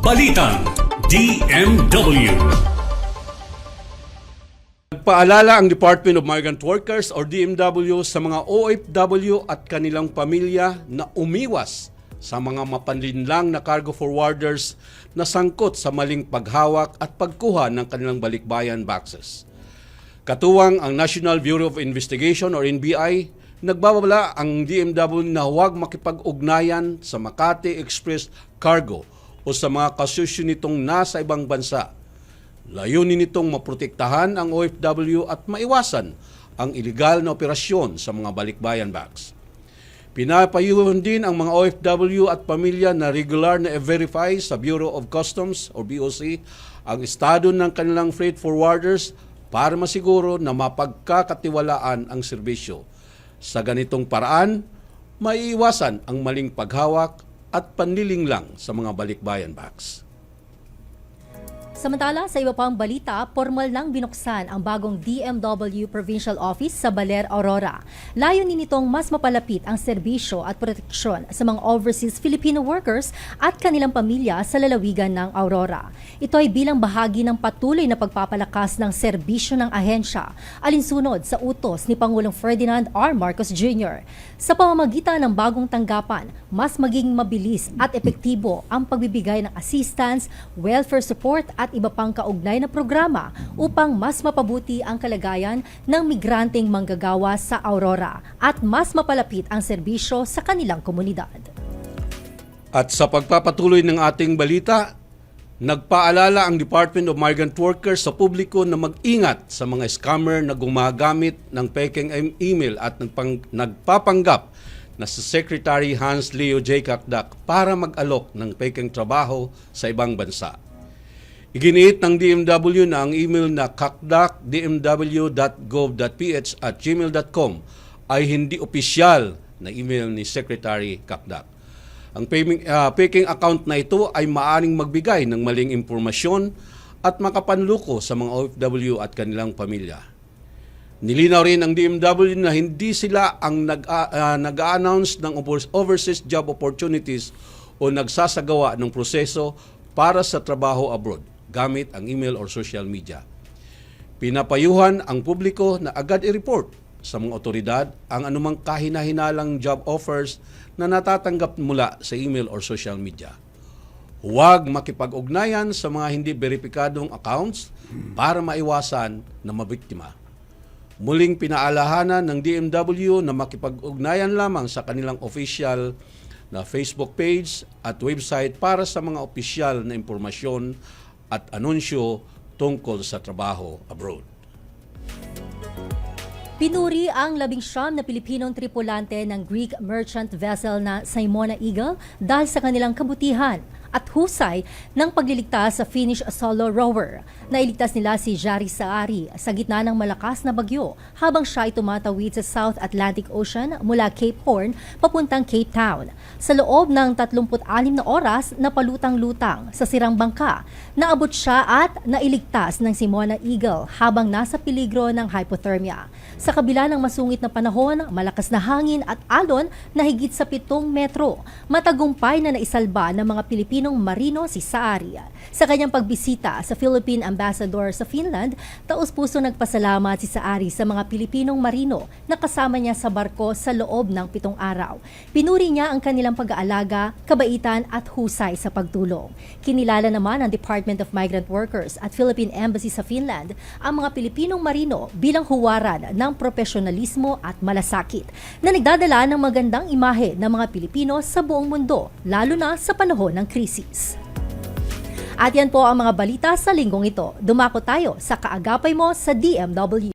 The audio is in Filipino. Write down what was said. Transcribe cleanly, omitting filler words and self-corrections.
Balitang DMW. Nagpaalala ang Department of Migrant Workers or DMW sa mga OFW at kanilang pamilya na umiwas sa mga mapanlinlang na cargo forwarders na sangkot sa maling paghawak at pagkuha ng kanilang balikbayan boxes. Katuwang ang National Bureau of Investigation or NBI, nagbabala ang DMW na huwag makipag-ugnayan sa Makati Express Cargo o sa mga kasusyo nitong nasa ibang bansa. Layunin nitong maprotektahan ang OFW at maiwasan ang iligal na operasyon sa mga balikbayan box. Pinapayuhan din ang mga OFW at pamilya na regular na i-verify sa Bureau of Customs o BOC ang estado ng kanilang freight forwarders para masiguro na mapagkakatiwalaan ang serbisyo. Sa ganitong paraan, maiiwasan ang maling paghawak at panlilinglang sa mga balikbayan box. Samantala, sa iba pang balita, formal nang binuksan ang bagong DMW Provincial Office sa Baler, Aurora. Layunin nitong mas mapalapit ang serbisyo at proteksyon sa mga overseas Filipino workers at kanilang pamilya sa lalawigan ng Aurora. Ito ay bilang bahagi ng patuloy na pagpapalakas ng serbisyo ng ahensya, alinsunod sa utos ni Pangulong Ferdinand R. Marcos Jr. Sa pamamagitan ng bagong tanggapan, mas magiging mabilis at epektibo ang pagbibigay ng assistance, welfare support at iba pang kaugnay na programa upang mas mapabuti ang kalagayan ng migranteng manggagawa sa Aurora at mas mapalapit ang serbisyo sa kanilang komunidad. At sa pagpapatuloy ng ating balita, nagpaalala ang Department of Migrant Workers sa publiko na mag-ingat sa mga scammer na gumagamit ng peking email at nagpapanggap na si Secretary Hans Leo J. Kakdak para mag-alok ng peking trabaho sa ibang bansa. Iginiit ng DMW na ang email na kakdak.dmw.gov.ph@gmail.com ay hindi opisyal na email ni Secretary Kakdak. Ang peking account na ito ay maaaring magbigay ng maling impormasyon at makapanluko sa mga OFW at kanilang pamilya. Nilinaw rin ng DMW na hindi sila ang nag-a-announce ng overseas job opportunities o nagsasagawa ng proseso para sa trabaho abroad gamit ang email or social media. Pinapayuhan ang publiko na agad i-report sa mga otoridad ang anumang kahina-hinalang job offers na natatanggap mula sa email or social media. Huwag makipag-ugnayan sa mga hindi beripikadong accounts para maiwasan na mabiktima. Muling pinaalahanan ng DMW na makipag-ugnayan lamang sa kanilang official na Facebook page at website para sa mga opisyal na impormasyon at anunsyo tungkol sa trabaho abroad. Pinuri ang 19 na Pilipinong tripulante ng Greek merchant vessel na Simona Eagle dahil sa kanilang kabutihan at husay ng pagliligtas sa Finnish solo rower. Nailigtas nila si Jari Saari sa gitna ng malakas na bagyo habang siya ay tumatawid sa South Atlantic Ocean mula Cape Horn papuntang Cape Town. Sa loob ng 36 na oras na palutang-lutang sa sirang bangka, naabot siya at nailigtas ng Simona Eagle habang nasa peligro ng hypothermia. Sa kabila ng masungit na panahon, malakas na hangin at alon na higit sa 7 metro, matagumpay na naisalba ng mga Pilipinong marino si Saari. Sa kanyang pagbisita sa Philippine Ambassador sa Finland, taus-puso nagpasalamat si Saari sa mga Pilipinong marino na kasama niya sa barko sa loob ng 7 araw. Pinuri niya ang kanilang pag-aalaga, kabaitan at husay sa pagtulong. Kinilala naman ng Department of Migrant Workers at Philippine Embassy sa Finland ang mga Pilipinong marino bilang huwaran ng profesionalismo at malasakit na nagdadala ng magandang imahe ng mga Pilipino sa buong mundo, lalo na sa panahon ng krisis. At yan po ang mga balita sa linggong ito. Dumako tayo sa kaagapay mo sa DMW.